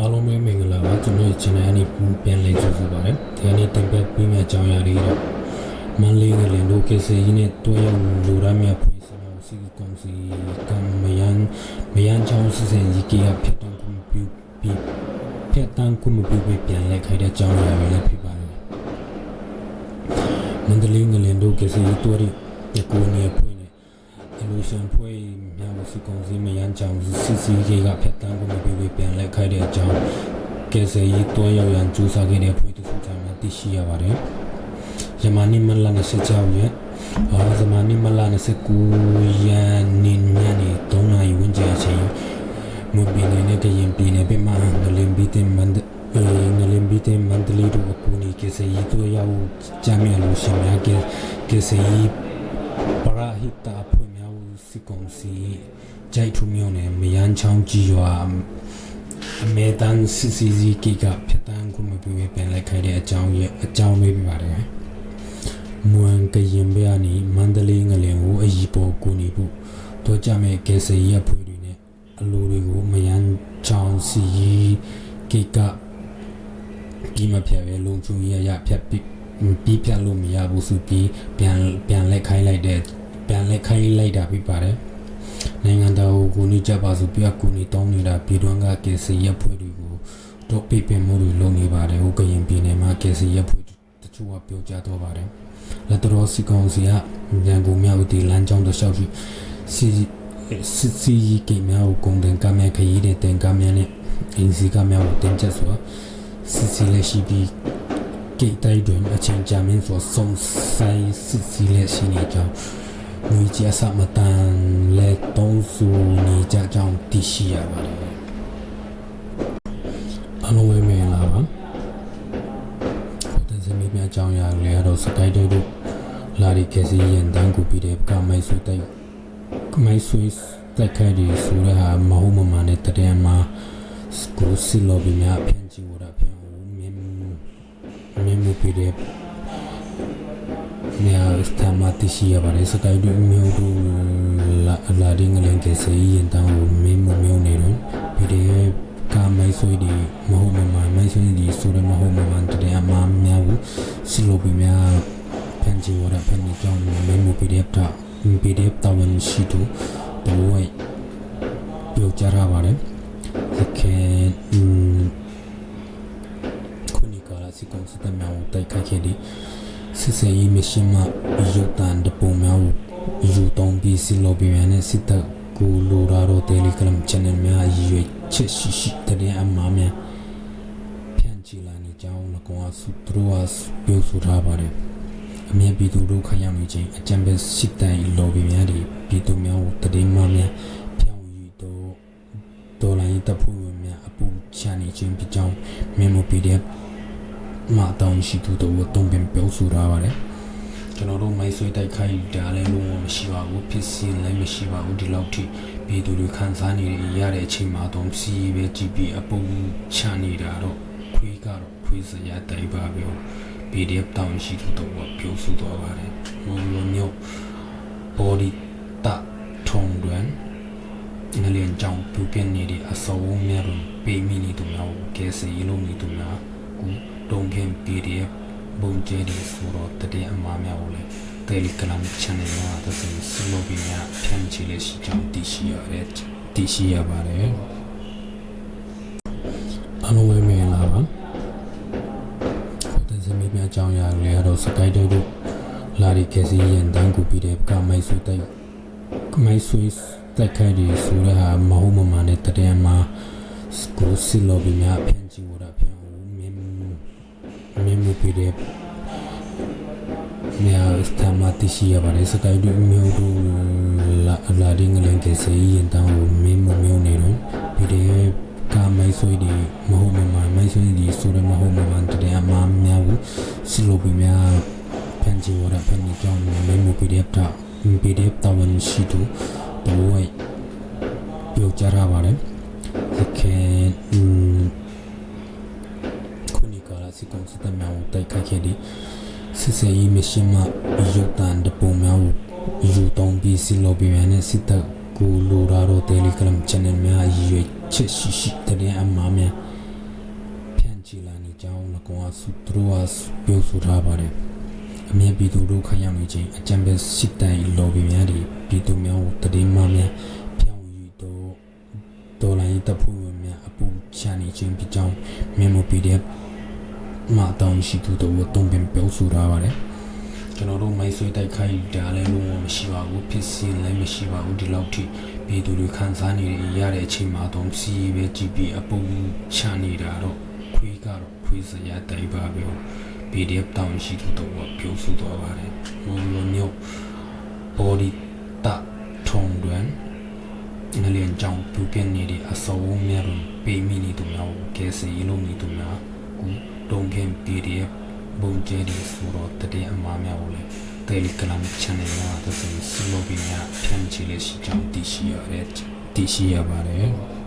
အားလုံးပဲမင်္ဂလာပါကျွန်တော်ချန်နယ်အနေပြန်လည်ကြိုဆိုပါရစေဒီကနေ့တင်ပြပေးမယ့်အကြောင်းအရာတွေတော့မန်လေးကလည်းလိုကေစီနဲ့တွဲရောက်လူရမ်းများဖွင့်ဆောင်စီကောင်စီကမယန်ချောင်းစီစဉ်ကြီးကဖြတ်တန်းကွန်ပျူပြီးဖြတ်တန်းကွန်ပျူပြီးပြန်လဲခိုင်းတဲ့အကြောင်းအရာတွေလည်းဖြစ်ပါတယ်မန္တလေးကလည်းလိုကေစီတွဲတဲ့ကိုနေဖွင့်အလူရှင်ဖွဲ့မြောက်စီကောင်စီမယန်ချောင်းစီကဖြတ်တန်းကွန်ပျူပြီးပြန်လဲခိုင်းတဲ့အကြောင်းကဲစေရီတွဲရောက်ရန်ကြိုးစားခဲ့တဲ့ဖွဲ့သူစုတိုင်းမှာသိရှိရပါတယ်ယမနီမလာ26ရက်ဇမနီမလာ29ရက်နေ့ညနေ3နာရီဝန်းကျင်အချိန်မွေးပြည်နယ်နဲ့ကရင်ပြည်နယ်ပြည်မှာငလင်ဘီတင်မန္တလေးတို့အကူအညီကစေရီတွဲရောက်ကြမ်းမြလို့ရှင်များကစေရီပရာဟိတဖွင့်မြောက်စီကောင်စီကြိုက်ထူမျိုးနဲ့မယန်းချောင်းကြီးရွာအမေတန်စီကဖြတ်တန်းကွန်ပျူတာပြန်လိုက်ခိုင်းတဲ့အကြောင်းလေးပြပါတယ်မွန်ကရင်ဗျာနီမန္တလေးငလင်ကိုအီပေါ်ကူညီဖို့တော့ကြမဲ့ကဲစရီရဖွေတွေနဲ့အလိုတွေကိုမယန်းချောင်းစီပြီးမဖြတ်ပဲလုံချုံရဖြတ်ပြီးဖြတ်လို့မရဘူးဆိုပြီးပြန်လက်ခိုင်းလိုက်တာပြပါတယ်နိုင်ငံတော်ကိုကူညီကြပါဆိုပြီးကူညီတောင်းနေတာပြည်တွင်းကကဲစီရဖွေတွေကိုတော့ပြပင်မှုတွေလုပ်နေပါတယ်ဟိုကရင်ပြည်နယ်မှာကဲစီရဖွေတချို့ကပြောကြတော့ပါတယ်လက်တော်စီကောင်စီကရန်ကုန်မြောက်ဒီလမ်းကြောင်းတစ်လျှောက်ပြီးစီကမြောက်ကုန်တင်ကားများခရီးတဲ့တင်ကားများနဲ့အင်းစီကားများကိုတင်ချက်ဆိုစီလက်ရှိပြီးဂိတ်တိုင်းတွင်အချင်းကြမင်းဆိုစုံဆိုင်စီလက်ရှိနေကြောင်းငွေကြေးအစမတန်လက်တုံးစုနေကြကြောင်းသိရှိရပါတယ်အလုံးဝမင်္ဂလာပါဒီနေ့ပြန်ကြောင်းရလေတော့စကိုင်းတို့လာရီကစီရန်တန်းကိုပြီးတဲ့ကမိုင်းဆွေတိုက်ခိုက်ဒီဆိုရဟာမဟုတ်မမှန်တဲ့တည်းမှာစကူစီလိုဘီများပြန်ကြည့်ရတာပြန်မြင်မှုပြီးတဲ့နေရာစတမတိရှိရပါတယ်စကိုင်းတို့မျိုးတို့လာရင်းငလင်ကစီရန်တန်းကိုမြင်နေတော့ပြီးတဲ့ကမိုင်းဆွေဒီမဟုတ်မမှန်မိုင်းဆွေဒီဆိုရမဟုတ်မမှန်တဲ့အမှန်များဘူးစီလိုဘီများပြန်ကြည့်ရတာပြန်ကြောင်းမြင်မှုပြီးတဲ့PDF တာဝန်ရှိသူတို့ပြောကြရပါတယ်ခုနီကလာစီကောင်စတဲ့မြောက်တိုက်ခိုက်ခဲ့ဒီစစ်စေးရေးမရှိမှယူတန်တပုံမြောက်ယူတောင်းပြီးစီလိုဘီမန်နဲ့စစ်တပ်ကိုလိုရာတော့ Telegram channel များရွေးချက်ရှိတဲ့အမှားများဖြန့်ချီလာနေကြောင်းလကောင်အစုသူတို့ပြောဆိုထားပါတယ်အမြဲပြည်သူတို့ခရမ်းနေခြင်းအကြံပေးစစ်တိုင်လော်ဘီများတွေပြည်သူများကိုတည်မှများဖြောင်းယူတော့ဒေါ်လာရေးတပ်ဖွဲ့ဝင်များအပူချနေခြင်းဖြစ်ကြောင်းမြန်မာပြည်တဲ့မှာတောင်းရှိသူတို့တုံ့ပြန်ပြောဆိုထားပါတယ်ကျွန်တော်တို့မိုင်းဆွေးတိုက်ခိုက်တာလည်းလုံးဝမရှိပါဘူးဖြစ်စီလည်းမရှိပါဘူးဒီလောက်ထိပြည်သူတွေခံစားနေရတဲ့အချိန်မှာတော့စီပဲ GP အပူချနေတာတော့ခွေးစရာတိုက်ပါပဲPDF တောင်းရှိသူတို့ပြောဆိုသွားပါတယ်။မျိုးပေါ်ဒီတာထုံတွင်ငလျင်ကြောင့်ပြုပြနေတဲ့အစောများတို့ပေးမိနေသူများကဲစီလုံးနေသူများကိုတုံးခင် PDF ဘုံကျဲဒီဆိုတော့တဲ့အမှားများကိုလည်း Telegram channel မှာသစလိုပြီးများဖြန့်ချီလက်ရှိကြောင်းသိရှိရပါတယ်။အလုံးဝမင်္ဂလာပါဒီနေ့ပြန်ကြောင်းရလေတော့စကိုင်းတို့လာရီကစီရန်တန်းကိုပြီးတဲ့ကမိုင်းဆွေတိုက်ခိုက်ဒီဆိုရဟာမဟုတ်မမှန်တဲ့တည်းမှာစကူစီလိုဘီများဖြန့်ချီရတာပြန်မြင်မှုပြီးတဲ့နေရာစတမတိရှိရပါတယ်စကိုင်းတို့မျိုးတို့လာရင်းငလင်ကစီရန်တန်းကိုမြင်နေတော့ပြီးတဲ့ကမိုင်းဆွေဒီမဟုတ်မမှန်မိုင်းဆွေဒီဆိုရမဟုတ်မမှန်တဲ့အမှားများဘူးစီလိုဘီများဖန်ဂျီဝရဖန်နီကြောင်းမေမို PDF တာဝန်ရှိသူတို့ပြောကြရပါတယ်ခုနီကလာစီကောင်စတဲ့မြောက်တိုက်ခိုက်ခဲ့ဒီစစ်စေးရေးမရှိမှယူတန်တပုံမြောက်ယူတောင်းပြီးစီလိုဘီမန်နဲ့စစ်တပ်ကိုလိုရာတော့ Telegram channel များရွေးချက်ရှိတဲ့အမှားများ ကြောင်း၎င်းသူတို့ကပြောဆိုထားပါတယ်အမြဲပြည်သူတို့ခရမ်းနေခြင်းအကြံပေးစစ်တိုင်လော်ဘီများတွေပြည်သူများကိုတည်င်းမှများပြောင်းယူတော့ဒေါ်လာရေးတပ်ဖွဲ့ဝင်များအပူချနေခြင်းဖြစ်ကြောင်းမြန်မာ PDF မှာတောင်းရှိသူတို့တုံ့ပြန်ပြောဆိုထားပါတယ်ကျွန်တော်တို့မိုင်းဆွေးတိုက်ခိုက်တာလည်းလုံးဝမရှိပါဘူးဖြစ်စီလည်းမရှိပါဘူးဒီလောက်ထိပြည်သူတွေခံစားနေရတဲ့အချိန်မှာတော့စီးပဲကြည့်ပြီးအပူချနေတာတော့ခွေးကတော့ခွေးစရာတိုက်ပါပဲ PDF တောင်းရှိသူတို့ပြောဆိုသွားပါတယ်ဘုံလုံးမျိုးဘော်ဒီတာထုံတွင်ငလျင်ကြောင့်ပြုပြနေတဲ့အစောများတော့ပေးမိနေသူများကိုကဲစီလုံးနေသူများကိုတုံးခင် PDF ဘုံကျဲဒီဆိုတော့တတဲ့အမှားများကိုလည်း Telegram channel မှာသစင်စလိုပြီးများဖြန့်ချီလေးရှိကြောင်းသိရှိရပါတယ်